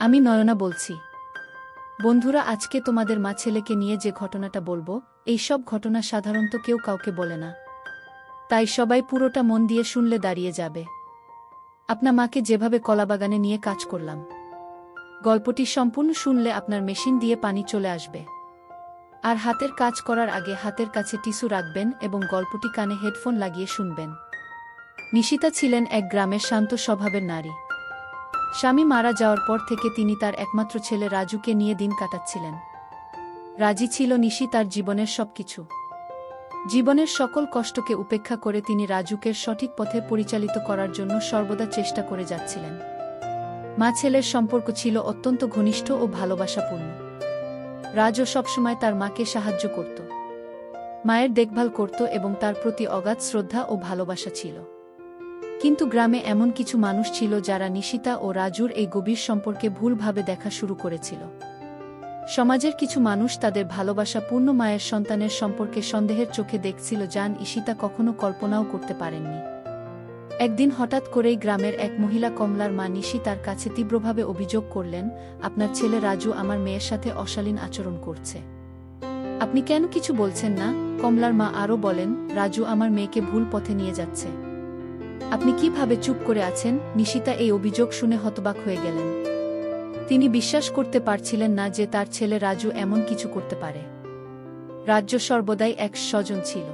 আমি নয়না বলছি। বন্ধুরা, আজকে তোমাদের মা ছেলেকে নিয়ে যে ঘটনাটা বলবো, এই সব ঘটনা সাধারণত কেউ কাউকে বলে না। তাই সবাই পুরোটা মন দিয়ে শুনলে দাঁড়িয়ে যাবে। আপনার মাকে যেভাবে কলাবাগানে নিয়ে কাজ করলাম, গল্পটি সম্পূর্ণ শুনলে আপনার মেশিন দিয়ে পানি চলে আসবে। আর হাতের কাজ করার আগে হাতের কাছে টিস্যু রাখবেন এবং গল্পটি কানে হেডফোন লাগিয়ে শুনবেন। নিশিতা ছিলেন এক গ্রামের শান্ত স্বভাবের নারী। স্বামী মারা যাওয়ার পর থেকে তিনি তার একমাত্র ছেলে রাজুকে নিয়ে দিন কাটাচ্ছিলেন। রাজি ছিল নিশি তার জীবনের সবকিছু। জীবনের সকল কষ্টকে উপেক্ষা করে তিনি রাজুকে সঠিক পথে পরিচালিত করার জন্য সর্বদা চেষ্টা করে যাচ্ছিলেন। মা ছেলের সম্পর্ক ছিল অত্যন্ত ঘনিষ্ঠ ও ভালোবাসাপূর্ণ। রাজও সবসময় তার মাকে সাহায্য করত, মায়ের দেখভাল করত এবং তার প্রতি অগাধ শ্রদ্ধা ও ভালোবাসা ছিল। কিন্তু গ্রামে এমন কিছু মানুষ ছিল যারা নিশিতা ও রাজুর এই গভীর সম্পর্কে ভুলভাবে দেখা শুরু করেছিল। সমাজের কিছু মানুষ তাদের ভালোবাসাপূর্ণ মায়ের সন্তানের সম্পর্কে সন্দেহের চোখে দেখছিল, যা নিশিতা কখনো কল্পনাও করতে পারেননি। একদিন হঠাৎ করেই গ্রামের এক মহিলা, কমলার মা নিশি, তার কাছে তীব্রভাবে অভিযোগ করলেন, আপনার ছেলে রাজু আমার মেয়ের সাথে অশালীন আচরণ করছে। আপনি কেন কিছু বলছেন না? কমলার মা আরও বলেন, রাজু আমার মেয়েকে ভুল পথে নিয়ে যাচ্ছে। আপনি কিভাবে চুপ করে আছেন? নিশিতা এই অভিযোগ শুনে হতবাক হয়ে গেলেন। তিনি বিশ্বাস করতে পারছিলেন না যে তার ছেলে রাজু এমন কিছু করতে পারে। রাজু সর্বদাই এক স্বজন ছিল।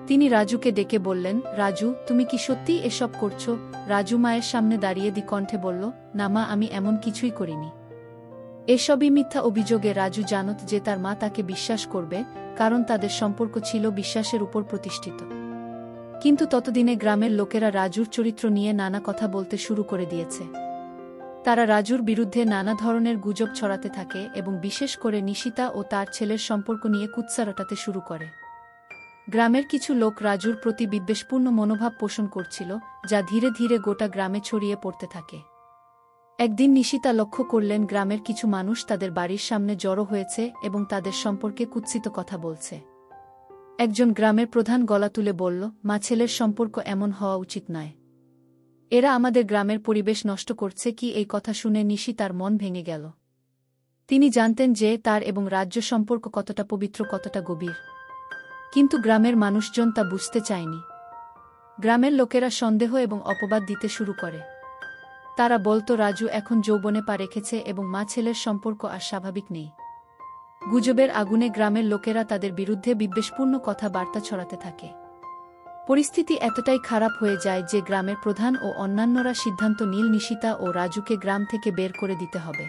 তিনি রাজুকে ডেকে বললেন, রাজু, তুমি কি সত্যিই এসব করছো? রাজু মায়ের সামনে দাঁড়িয়ে কণ্ঠে বলল, না মা, আমি এমন কিছুই করিনি। এসবই মিথ্যা অভিযোগে রাজু জানত যে তার মা তাকে বিশ্বাস করবে, কারণ তাদের সম্পর্ক ছিল বিশ্বাসের উপর প্রতিষ্ঠিত। কিন্তু ততদিনে গ্রামের লোকেরা রাজুর চরিত্র নিয়ে নানা কথা বলতে শুরু করে দিয়েছে। তারা রাজুর বিরুদ্ধে নানা ধরনের গুজব ছড়াতে থাকে এবং বিশেষ করে নিশিতা ও তার ছেলের সম্পর্ক নিয়ে কুৎসা রটাতে শুরু করে। গ্রামের কিছু লোক রাজুর প্রতি বিদ্বেষপূর্ণ মনোভাব পোষণ করছিল, যা ধীরে ধীরে গোটা গ্রামে ছড়িয়ে পড়তে থাকে। একদিন নিশিতা লক্ষ্য করলেন গ্রামের কিছু মানুষ তাদের বাড়ির সামনে জড়ো হয়েছে এবং তাদের সম্পর্কে কুৎসিত কথা বলছে। একজন গ্রামের প্রধান গলা তুলে বলল, মা ছেলের সম্পর্ক এমন হওয়া উচিত নয়। এরা আমাদের গ্রামের পরিবেশ নষ্ট করছে। কি এই কথা শুনে নিশি তার মন ভেঙে গেল। তিনি জানতেন যে তার এবং রাজ্য সম্পর্ক কতটা পবিত্র, কতটা গভীর। কিন্তু গ্রামের মানুষজন তা বুঝতে চায়নি। গ্রামের লোকেরা সন্দেহ এবং অপবাদ দিতে শুরু করে। তারা বলতো, রাজু এখন যৌবনে পা রেখেছে এবং মা ছেলের সম্পর্ক আর স্বাভাবিক নেই। গুজবের আগুনে গ্রামের লোকেরা তাদের বিরুদ্ধে বিদ্বেষপূর্ণ কথাবার্তা ছড়াতে থাকে। পরিস্থিতি এতটাই খারাপ হয়ে যায় যে গ্রামের প্রধান ও অন্যান্যরা সিদ্ধান্ত নিল নিশিতা ও রাজুকে গ্রাম থেকে বের করে দিতে হবে।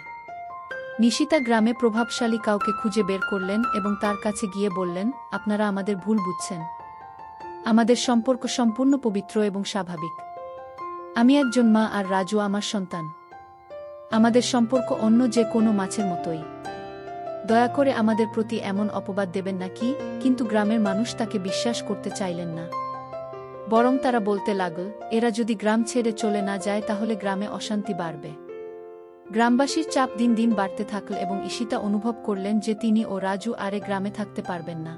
নিশিতা গ্রামে প্রভাবশালী কাউকে খুঁজে বের করলেন এবং তার কাছে গিয়ে বললেন, আপনারা আমাদের ভুল বুঝছেন। আমাদের সম্পর্ক সম্পূর্ণ পবিত্র এবং স্বাভাবিক। আমি একজন মা আর রাজু আমার সন্তান। আমাদের সম্পর্ক অন্য যে কোনো মাছের মতোই। দয়া করে আমাদের প্রতি এমন অপবাদ দেবেন না। কি? কিন্তু গ্রামের মানুষ তাকে বিশ্বাস করতে চাইলেন না। বরং তারা বলতে লাগল, এরা যদি গ্রাম ছেড়ে চলে না যায় তাহলে গ্রামে অশান্তি বাড়বে। গ্রামবাসীর চাপ দিন দিন বাড়তে থাকল এবং ঈশিতা অনুভব করলেন যে তিনি ও রাজু আরে গ্রামে থাকতে পারবেন না।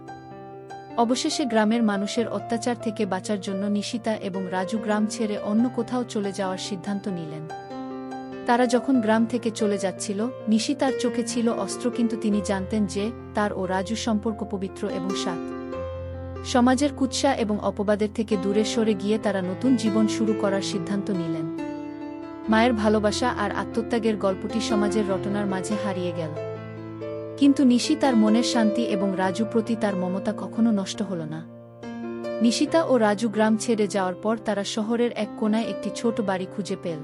অবশেষে গ্রামের মানুষের অত্যাচার থেকে বাঁচার জন্য নিশিতা এবং রাজু গ্রাম ছেড়ে অন্য কোথাও চলে যাওয়ার সিদ্ধান্ত নিলেন। তারা যখন গ্রাম থেকে চলে যাচ্ছিল, নিশিতার চোখে ছিল অস্ত্র, কিন্তু তিনি জানতেন যে তার ও রাজু সম্পর্ক পবিত্র এবং সৎ। সমাজের কুৎসা এবং অপবাদের থেকে দূরে সরে গিয়ে তারা নতুন জীবন শুরু করার সিদ্ধান্ত নিলেন। মায়ের ভালোবাসা আর আত্মত্যাগের গল্পটি সমাজের রটনার মাঝে হারিয়ে গেল। কিন্তু নিশি তার মনের শান্তি এবং রাজু প্রতি তার মমতা কখনো নষ্ট হল না। নিশিতা ও রাজু গ্রাম ছেড়ে যাওয়ার পর তারা শহরের এক কোণায় একটি ছোট বাড়ি খুঁজে পেল।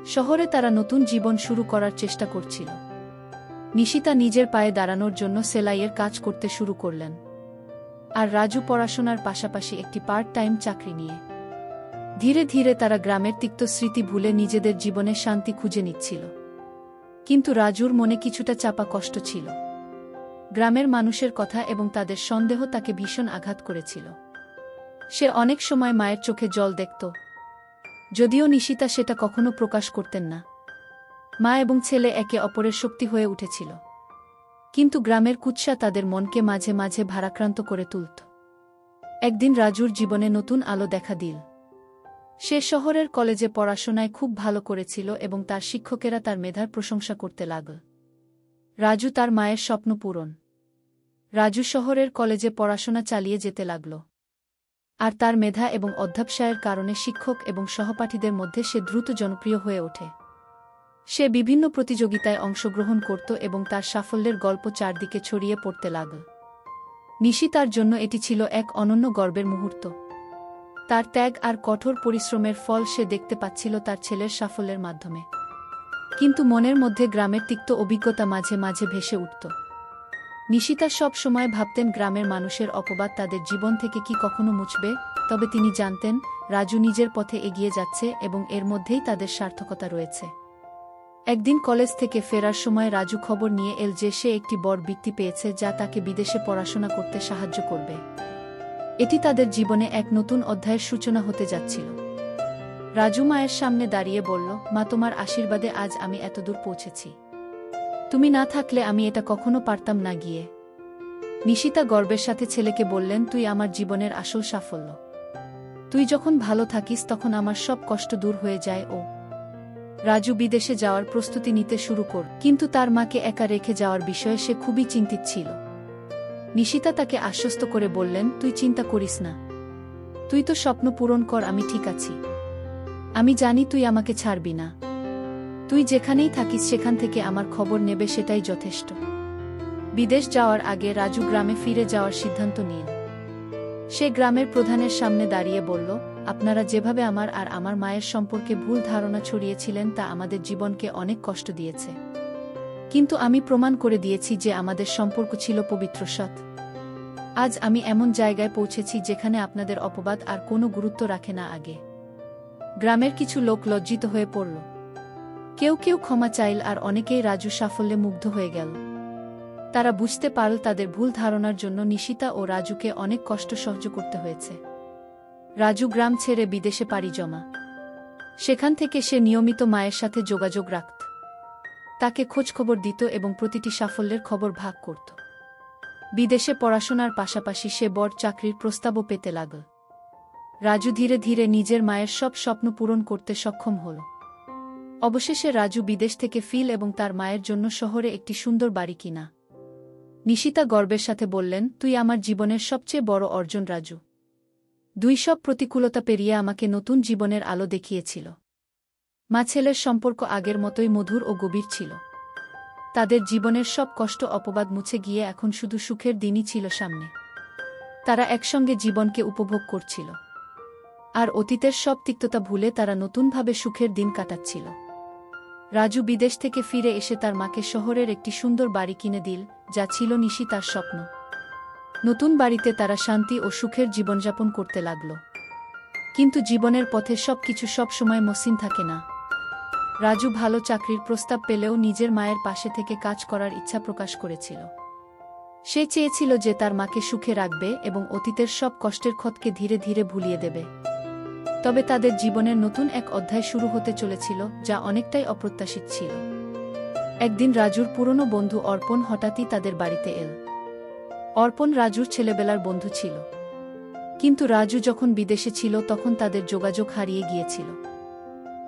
শহরে তারা নতুন জীবন শুরু করার চেষ্টা করছিল। নিশিতা নিজের পায়ে দাঁড়ানোর জন্য সেলাইয়ের কাজ করতে শুরু করলেন, আর রাজু পড়াশোনার পাশাপাশি একটি পার্ট টাইম চাকরি নিয়ে। ধীরে ধীরে তারা গ্রামের তিক্ত স্মৃতি ভুলে নিজেদের জীবনে শান্তি খুঁজে নিচ্ছিল। কিন্তু রাজুর মনে কিছুটা চাপা কষ্ট ছিল। গ্রামের মানুষের কথা এবং তাদের সন্দেহ তাকে ভীষণ আঘাত করেছিল। সে অনেক সময় মায়ের চোখে জল দেখত, যদিও নিশিতা সেটা কখনো প্রকাশ করতেন না। মা এবং ছেলে একে অপরের শক্তি হয়ে উঠেছিল, কিন্তু গ্রামের কুৎসা তাদের মনকে মাঝে মাঝে ভারাক্রান্ত করে তুলত। একদিন রাজুর জীবনে নতুন আলো দেখা দিল। সে শহরের কলেজে পড়াশোনায় খুব ভালো করেছিল এবং তার শিক্ষকেরা তার মেধার প্রশংসা করতে লাগল। রাজু তার মায়ের স্বপ্ন পূরণ। রাজু শহরের কলেজে পড়াশোনা চালিয়ে যেতে লাগল। আর তার মেধা এবং অধ্যবসায়ের কারণে শিক্ষক এবং সহপাঠীদের মধ্যে সে দ্রুত জনপ্রিয় হয়ে ওঠে। সে বিভিন্ন প্রতিযোগিতায় অংশগ্রহণ করত এবং তার সাফল্যের গল্প চারদিকে ছড়িয়ে পড়তে লাগল। নিশি তার জন্য এটি ছিল এক অনন্য গর্বের মুহূর্ত। তার ত্যাগ আর কঠোর পরিশ্রমের ফল সে দেখতে পাচ্ছিল তার ছেলের সাফল্যের মাধ্যমে। কিন্তু মনের মধ্যে গ্রামের তিক্ত অভিজ্ঞতা মাঝে মাঝে ভেসে উঠত। নিশিতা সব সময় ভাবতেন গ্রামের মানুষের অপবাদ তাদের জীবন থেকে কি কখনো মুছবে, তবে তিনি জানতেন রাজু নিজের পথে এগিয়ে যাচ্ছে এবং এর মধ্যেই তাদের সার্থকতা রয়েছে। একদিন কলেজ থেকে ফেরার সময় রাজু খবর নিয়ে এল যে সে একটি বড় বৃত্তি পেয়েছে যা তাকে বিদেশে পড়াশোনা করতে সাহায্য করবে। এটি তাদের জীবনে এক নতুন অধ্যায়ের সূচনা হতে যাচ্ছিল। রাজু মায়ের সামনে দাঁড়িয়ে বলল, মা, তোমার আশীর্বাদে আজ আমি এতদূর পৌঁছেছি। তুমি না থাকলে আমি এটা কখনো পারতাম না গিয়ে। নিশিতা গর্বের সাথে ছেলেকে বললেন, তুই আমার জীবনের আসল সাফল্য। তুই যখন ভালো থাকিস তখন আমার সব কষ্ট দূর হয়ে যায়। ও রাজু বিদেশে যাওয়ার প্রস্তুতি নিতে শুরু কর, কিন্তু তার মাকে একা রেখে যাওয়ার বিষয়ে সে খুবই চিন্তিত ছিল। নিশিতা তাকে আশ্বস্ত করে বললেন, তুই চিন্তা করিস না। তুই তো স্বপ্ন পূরণ কর, আমি ঠিক আছি। আমি জানি তুই আমাকে ছাড়বি না। তুই যেখানেই থাকিস সেখান থেকে আমার খবর নেবে, সেটাই যথেষ্ট। বিদেশ যাওয়ার আগে রাজু গ্রামে ফিরে যাওয়ার সিদ্ধান্ত নিল। সে গ্রামের প্রধানের সামনে দাঁড়িয়ে বলল, আপনারা যেভাবে আমার আর আমার মায়ের সম্পর্কে ভুল ধারণা ছড়িয়েছিলেন তা আমাদের জীবনকে অনেক কষ্ট দিয়েছে। কিন্তু আমি প্রমাণ করে দিয়েছি যে আমাদের সম্পর্ক ছিল পবিত্র, সৎ। আজ আমি এমন জায়গায় পৌঁছেছি যেখানে আপনাদের অপবাদ আর কোনো গুরুত্ব রাখে না। আগে গ্রামের কিছু লোক লজ্জিত হয়ে পড়ল। কেউ কেউ ক্ষমা চাইল আর অনেকেই রাজু সাফল্যে মুগ্ধ হয়ে গেল। তারা বুঝতে পারল তাদের ভুল ধারণার জন্য নিশিতা ও রাজুকে অনেক কষ্ট সহ্য করতে হয়েছে। রাজু গ্রাম ছেড়ে বিদেশে পাড়ি জমা। সেখান থেকে সে নিয়মিত মায়ের সাথে যোগাযোগ রাখত, তাকে খোঁজখবর দিত এবং প্রতিটি সাফল্যের খবর ভাগ করত। বিদেশে পড়াশোনার পাশাপাশি সে বড় চাকরির প্রস্তাবও পেতে লাগল। রাজু ধীরে ধীরে নিজের মায়ের সব স্বপ্ন পূরণ করতে সক্ষম হল। অবশেষে রাজু বিদেশ থেকে ফিল এবং তার মায়ের জন্য শহরে একটি সুন্দর বাড়ি কিনা। নিশিতা গর্বের সাথে বললেন, তুই আমার জীবনের সবচেয়ে বড় অর্জন রাজু। সব প্রতিকূলতা পেরিয়ে আমাকে নতুন জীবনের আলো দেখিয়েছিল। মা ছেলের সম্পর্ক আগের মতোই মধুর ও গভীর ছিল। তাদের জীবনের সব কষ্ট অপবাদ মুছে গিয়ে এখন শুধু সুখের দিনই ছিল সামনে। তারা একসঙ্গে জীবনকে উপভোগ করছিল আর অতীতের সব তিক্ততা ভুলে তারা নতুনভাবে সুখের দিন কাটাচ্ছিল। রাজু বিদেশ থেকে ফিরে এসে তার মাকে শহরের একটি সুন্দর বাড়ি কিনে দিল, যা ছিল নিশিতার স্বপ্ন। নতুন বাড়িতে তারা শান্তি ও সুখের জীবনযাপন করতে লাগল। কিন্তু জীবনের পথে সবকিছু সব সময় মসৃণ থাকে না। রাজু ভালো চাকরির প্রস্তাব পেলেও নিজের মায়ের পাশে থেকে কাজ করার ইচ্ছা প্রকাশ করেছিল। সে চেয়েছিল যে তার মাকে সুখে রাখবে এবং অতীতের সব কষ্টের ক্ষতকে ধীরে ধীরে ভুলিয়ে দেবে। তবে তাদের জীবনের নতুন এক অধ্যায় শুরু হতে চলেছিল, যা অনেকটাই অপ্রত্যাশিত ছিল। একদিন রাজুর পুরনো বন্ধু অর্পণ হঠাৎই তাদের বাড়িতে এল। অর্পণ রাজুর ছেলেবেলার বন্ধু ছিল, কিন্তু রাজু যখন বিদেশে ছিল তখন তাদের যোগাযোগ হারিয়ে গিয়েছিল।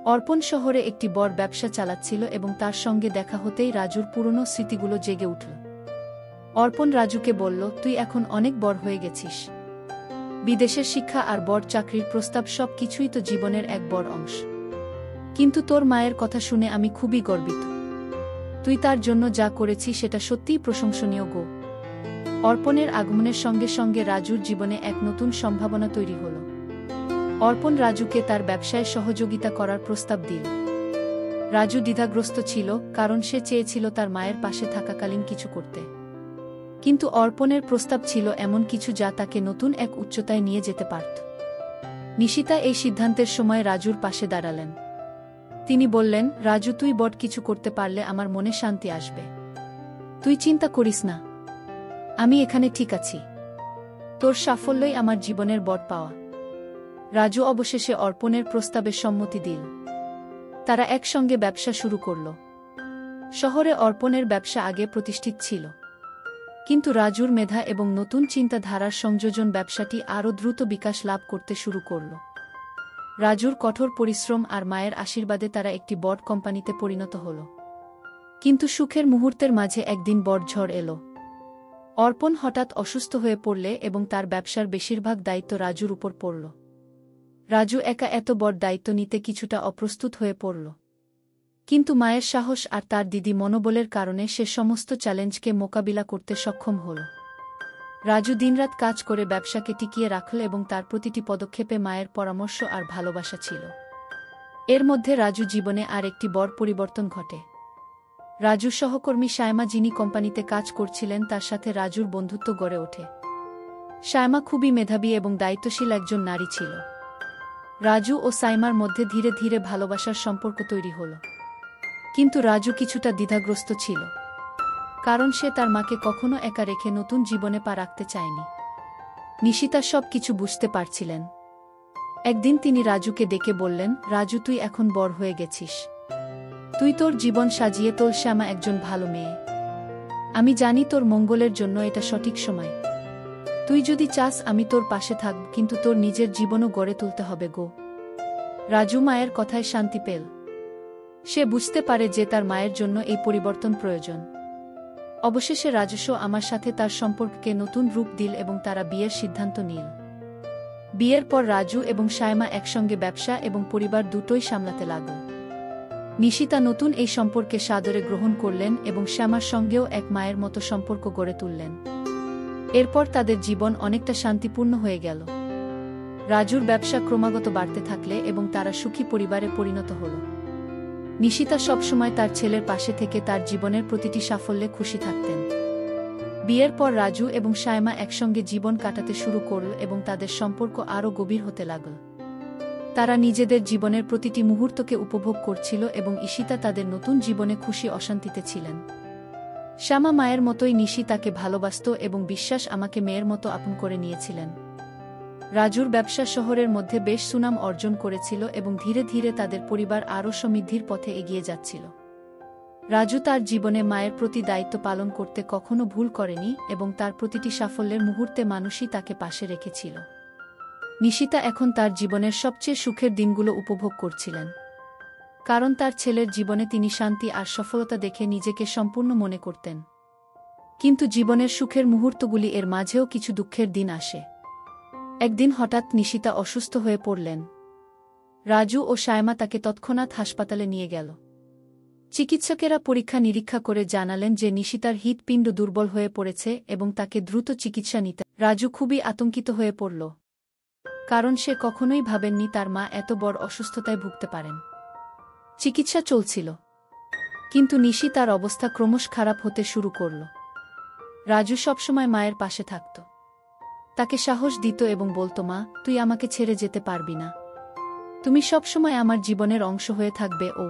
অর্পণ শহরে একটি বড় ব্যবসা চালাচ্ছিল এবং তার সঙ্গে দেখা হতেই রাজুর পুরনো স্মৃতিগুলো জেগে উঠল। অর্পণ রাজুকে বলল, তুই এখন অনেক বড় হয়ে গেছিস। বিদেশের শিক্ষা আর বড় চাকরির প্রস্তাব সব কিছুই তো জীবনের এক বড় অংশ। কিন্তু তোর মায়ের কথা শুনে আমি খুবই গর্বিত। তুই তার জন্য যা করেছিস সেটা সত্যিই প্রশংসনীয় গো। অর্পণের আগমনের সঙ্গে সঙ্গে রাজুর জীবনে এক নতুন সম্ভাবনা তৈরি হল। অর্পণ রাজুকে তার ব্যবসায় সহযোগিতা করার প্রস্তাব দিল। রাজু দ্বিধাগ্রস্ত ছিল, কারণ সে চেয়েছিল তার মায়ের পাশে থাকাকালীন কিছু করতে। কিন্তু অর্পণের প্রস্তাব ছিল এমন কিছু যা তাকে নতুন এক উচ্চতায় নিয়ে যেতে পারত। নিশিতা এই সিদ্ধান্তের সময় রাজুর পাশে দাঁড়ালেন। তিনি বললেন, রাজু, তুই বড় কিছু করতে পারলে আমার মনে শান্তি আসবে। তুই চিন্তা করিস না, আমি এখানে ঠিক আছি। তোর সাফল্যই আমার জীবনের বড় পাওয়া। রাজু অবশেষে অর্পণের প্রস্তাবে সম্মতি দিল। তারা একসঙ্গে ব্যবসা শুরু করল। শহরে অর্পণের ব্যবসা আগে প্রতিষ্ঠিত ছিল, কিন্তু রাজুর মেধা এবং নতুন চিন্তাধারার সংযোজন ব্যবসাটি আরও দ্রুত বিকাশ লাভ করতে শুরু করল। রাজুর কঠোর পরিশ্রম আর মায়ের আশীর্বাদে তারা একটি বড় কোম্পানিতে পরিণত হল। কিন্তু সুখের মুহূর্তের মাঝে একদিন বড় ঝড় এলো। অর্পণ হঠাৎ অসুস্থ হয়ে পড়লে এবং তার ব্যবসার বেশিরভাগ দায়িত্ব রাজুর উপর পড়ল। রাজু একা এত বড় দায়িত্ব নিতে কিছুটা অপ্রস্তুত হয়ে পড়ল। কিন্তু মায়ের সাহস আর তার দিদি মনোবলের কারণে সে সমস্ত চ্যালেঞ্জকে মোকাবিলা করতে সক্ষম হল। রাজু দিনরাত কাজ করে ব্যবসাকে টিকিয়ে রাখল এবং তার প্রতিটি পদক্ষেপে মায়ের পরামর্শ আর ভালোবাসা ছিল। এর মধ্যে রাজু জীবনে আর একটি বড় পরিবর্তন ঘটে। রাজুর সহকর্মী সায়মা যিনি কোম্পানিতে কাজ করছিলেন তার সাথে রাজুর বন্ধুত্ব গড়ে ওঠে। সায়মা খুবই মেধাবী এবং দায়িত্বশীল একজন নারী ছিল। রাজু ও সাইমার মধ্যে ধীরে ধীরে ভালোবাসার সম্পর্ক তৈরি হল। কিন্তু রাজু কিছুটা দ্বিধাগ্রস্ত ছিল, কারণ সে তার মাকে কখনো একা রেখে নতুন জীবনে পা রাখতে চায়নি। নিশিতা সব কিছু বুঝতে পারছিলেন। একদিন তিনি রাজুকে ডেকে বললেন, রাজু, তুই এখন বড় হয়ে গেছিস। তুই তোর জীবন সাজিয়ে তোল। শ্যামা একজন ভালো মেয়ে। আমি জানি তোর মঙ্গলের জন্য এটা সঠিক সময়। তুই যদি চাস আমি তোর পাশে থাকব, কিন্তু তোর নিজের জীবনও গড়ে তুলতে হবে গো। রাজু মায়ের কথায় শান্তি পেল। সে বুঝতে পারে যে তার মায়ের জন্য এই পরিবর্তন প্রয়োজন। অবশেষে রাজস্ব আমার সাথে তার সম্পর্ককে নতুন রূপ দিল এবং তারা বিয়ের সিদ্ধান্ত নিল। বিয়ের পর রাজু এবং সায়মা একসঙ্গে ব্যবসা এবং পরিবার দুটোই সামলাতে লাগল। নিশিতা নতুন এই সম্পর্কে সাদরে গ্রহণ করলেন এবং শ্যামার সঙ্গেও এক মায়ের মতো সম্পর্ক গড়ে তুললেন। এরপর তাদের জীবন অনেকটা শান্তিপূর্ণ হয়ে গেল। রাজুর ব্যবসা ক্রমাগত বাড়তে থাকলে এবং তারা সুখী পরিবারে পরিণত হল। নিশিতা সবসময় তার ছেলের পাশে থেকে তার জীবনের প্রতিটি সাফল্যে খুশি থাকতেন। বিয়ের পর রাজু এবং সায়মা একসঙ্গে জীবন কাটাতে শুরু করল এবং তাদের সম্পর্ক আরও গভীর হতে লাগল। তারা নিজেদের জীবনের প্রতিটি মুহূর্তকে উপভোগ করছিল এবং ঈশিতা তাদের নতুন জীবনে খুশি অশান্তিতে ছিলেন। শ্যামা মায়ের মতোই নিশিতাকে ভালোবাসত এবং বিশ্বাস আমাকে মেয়ের মতো আপন করে নিয়েছিলেন। রাজুর ব্যবসা শহরের মধ্যে বেশ সুনাম অর্জন করেছিল এবং ধীরে ধীরে তাদের পরিবার আরও সমৃদ্ধির পথে এগিয়ে যাচ্ছিল। রাজু তার জীবনে মায়ের প্রতি দায়িত্ব পালন করতে কখনো ভুল করেনি এবং তার প্রতিটি সাফল্যের মুহূর্তে মানুষই তাকে পাশে রেখেছিল। নিশিতা এখন তার জীবনের সবচেয়ে সুখের দিনগুলো উপভোগ করছিলেন, কারণ তার ছেলের জীবনে তিনি শান্তি আর সফলতা দেখে নিজেকে সম্পূর্ণ মনে করতেন। কিন্তু জীবনের সুখের মুহূর্তগুলি এর মাঝেও কিছু দুঃখের দিন আসে। একদিন হঠাৎ নিশিতা অসুস্থ হয়ে পড়লেন। রাজু ও সায়মা তাকে তৎক্ষণাৎ হাসপাতালে নিয়ে গেল। চিকিৎসকেরা পরীক্ষা নিরীক্ষা করে জানালেন যে নিশিতার হৃৎপিণ্ড দুর্বল হয়ে পড়েছে এবং তাকে দ্রুত চিকিৎসা নিতে। রাজু খুবই আতঙ্কিত হয়ে পড়ল, কারণ সে কখনোই ভাবেননি তার মা এত বড় অসুস্থতায় ভুগতে পারেন। চিকিৎসা চলছিল, কিন্তু নিশিতার অবস্থা ক্রমশ খারাপ হতে শুরু করল। রাজু সবসময় মায়ের পাশে থাকত, তাকে সাহস দিত এবং বলত, মা, তুই আমাকে ছেড়ে যেতে পারবি না। তুমি সবসময় আমার জীবনের অংশ হয়ে থাকবে। ও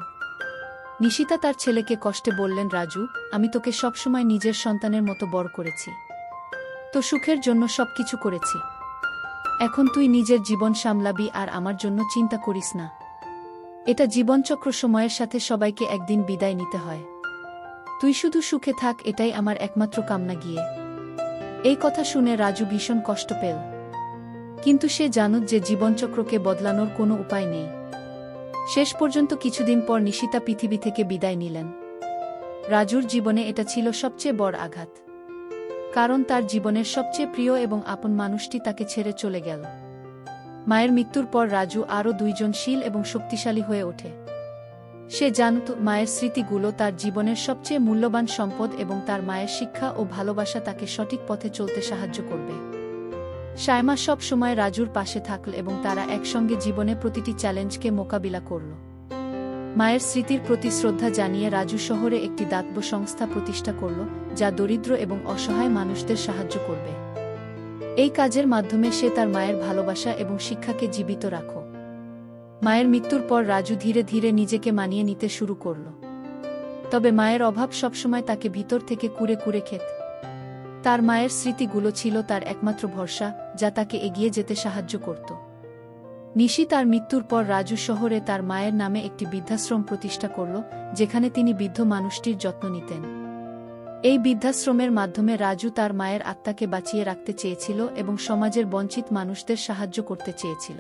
নিশিতা তার ছেলেকে কষ্টে বললেন, রাজু, আমি তোকে সবসময় নিজের সন্তানের মতো বড় করেছি, তো সুখের জন্য সবকিছু করেছি। এখন তুই নিজের জীবন সামলাবি আর আমার জন্য চিন্তা করিস না। এটা জীবনচক্র, সময়ের সাথে সবাইকে একদিন বিদায় নিতে হয়। তুই শুধু সুখে থাক, এটাই আমার একমাত্র কামনা। গিয়ে এই কথা শুনে রাজু ভীষণ কষ্ট পেল, কিন্তু সে জানত যে জীবনচক্রকে বদলানোর কোনো উপায় নেই। শেষ পর্যন্ত কিছুদিন পর নিশিতা পৃথিবী থেকে বিদায় নিলেন। রাজুর জীবনে এটা ছিল সবচেয়ে বড় আঘাত, কারণ তার জীবনের সবচেয়ে প্রিয় এবং আপন মানুষটি তাকে ছেড়ে চলে গেল। মায়ের মৃত্যুর পর রাজু আরও দুইজনশীল এবং শক্তিশালী হয়ে ওঠে। সে জানত মায়ের স্মৃতিগুলো তার জীবনের সবচেয়ে মূল্যবান সম্পদ এবং তার মায়ের শিক্ষা ও ভালোবাসা তাকে সঠিক পথে চলতে সাহায্য করবে। সায়মা সব সময় রাজুর পাশে থাকল এবং তারা একসঙ্গে জীবনে প্রতিটি চ্যালেঞ্জকে মোকাবিলা করল। মায়ের স্মৃতির প্রতি শ্রদ্ধা জানিয়ে রাজু শহরে একটি দাতব্য সংস্থা প্রতিষ্ঠা করল, যা দরিদ্র এবং অসহায় মানুষদের সাহায্য করবে। এই কাজের মাধ্যমে সে তার মায়ের ভালোবাসা এবং শিক্ষাকে জীবিত রাখে। মায়ের মৃত্যুর পর রাজু ধীরে ধীরে নিজেকে মানিয়ে নিতে শুরু করল, তবে মায়ের অভাব সবসময় তাকে ভিতর থেকে কুরে কুরে খেত। তার মায়ের স্মৃতিগুলো ছিল তার একমাত্র ভরসা, যা তাকে এগিয়ে যেতে সাহায্য করত। নিশি তার মৃত্যুর পর রাজু শহরে তার মায়ের নামে একটি বৃদ্ধাশ্রম প্রতিষ্ঠা করল, যেখানে তিনি বৃদ্ধ মানুষটির যত্ন নিতেন। এই বৃদ্ধাশ্রমের মাধ্যমে রাজু তার মায়ের আত্মাকে বাঁচিয়ে রাখতে চেয়েছিল এবং সমাজের বঞ্চিত মানুষদের সাহায্য করতে চেয়েছিল।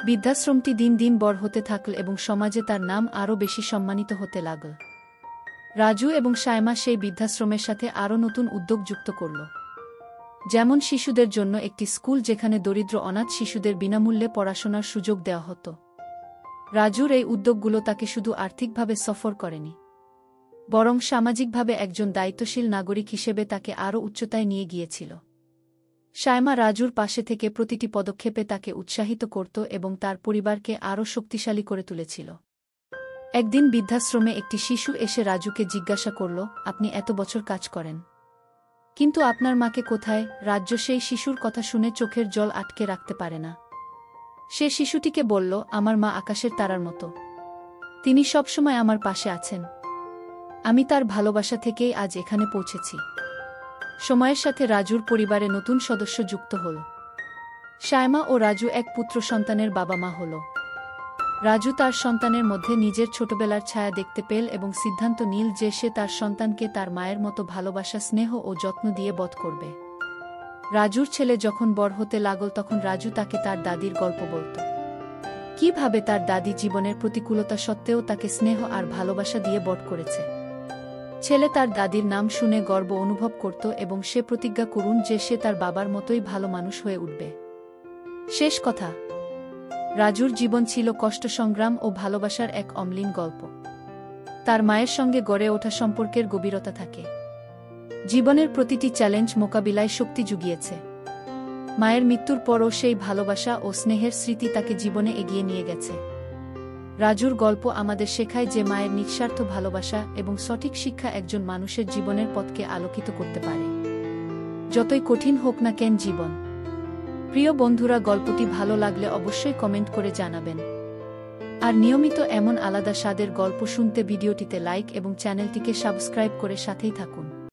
বৃদ্ধাশ্রমটি দিন দিন বড় হতে থাকল এবং সমাজে তার নাম আরও বেশি সম্মানিত হতে লাগল। রাজু এবং সায়মা সেই বৃদ্ধাশ্রমের সাথে আরও নতুন উদ্যোগ যুক্ত করল, যেমন শিশুদের জন্য একটি স্কুল যেখানে দরিদ্র অনাথ শিশুদের বিনামূল্যে পড়াশোনার সুযোগ দেওয়া হতো। রাজুর এই উদ্যোগগুলো তাকে শুধু আর্থিকভাবে সফর করেনি, বরং সামাজিকভাবে একজন দায়িত্বশীল নাগরিক হিসেবে তাকে আরও উচ্চতায় নিয়ে গিয়েছিল। সায়মা রাজুর পাশে থেকে প্রতিটি পদক্ষেপে তাকে উৎসাহিত করত এবং তার পরিবারকে আরও শক্তিশালী করে তুলেছিল। একদিন বৃদ্ধাশ্রমে একটি শিশু এসে রাজুকে জিজ্ঞাসা করল, আপনি এত বছর কাজ করেন, কিন্তু আপনার মাকে কোথায়? রাজু সেই শিশুর কথা শুনে চোখের জল আটকে রাখতে পারে না। সে শিশুটিকে বলল, আমার মা আকাশের তারার মতো, তিনি সবসময় আমার পাশে আছেন। আমি তার ভালোবাসা থেকেই আজ এখানে পৌঁছেছি। সময়ের সাথে রাজুর পরিবারে নতুন সদস্য যুক্ত হল। সায়মা ও রাজু এক পুত্র সন্তানের বাবা মা হল। রাজু তার সন্তানের মধ্যে নিজের ছোটবেলার ছায়া দেখতে পেল এবং সিদ্ধান্ত নিল যে সে তার সন্তানকে তার মায়ের মতো ভালোবাসা, স্নেহ ও যত্ন দিয়ে বড় করবে। রাজুর ছেলে যখন বড় হতে লাগল তখন রাজু তাকে তার দাদির গল্প বলত, কিভাবে তার দাদি জীবনের প্রতিকূলতা সত্ত্বেও তাকে স্নেহ আর ভালোবাসা দিয়ে বড় করেছে। ছেলে তার দাদির নাম শুনে গর্ব অনুভব করত এবং সে প্রতিজ্ঞা করুন যে সে তার বাবার মতোই ভালো মানুষ হয়ে উঠবে। শেষ কথা, রাজুর জীবন ছিল কষ্ট, সংগ্রাম ও ভালোবাসার এক অম্লিন গল্প। তার মায়ের সঙ্গে গড়ে ওঠা সম্পর্কের গভীরতা থাকে জীবনের প্রতিটি চ্যালেঞ্জ মোকাবিলায় শক্তি জুগিয়েছে। মায়ের মৃত্যুর পরও সেই ভালোবাসা ও স্নেহের স্মৃতি তাকে জীবনে এগিয়ে নিয়ে গেছে। রাজুর গল্প আমাদের শেখায় যে মায়ের নিঃস্বার্থ ভালোবাসা এবং সঠিক শিক্ষা একজন মানুষের জীবনের পথকে আলোকিত করতে পারে, যতই কঠিন হোক না কেন জীবন। প্রিয় বন্ধুরা, গল্পটি ভালো লাগলে অবশ্যই কমেন্ট করে জানাবেন। আর নিয়মিত এমন আলাদা স্বাদের গল্প শুনতে ভিডিওটিতে লাইক এবং চ্যানেলটিকে সাবস্ক্রাইব করে সাথেই থাকুন।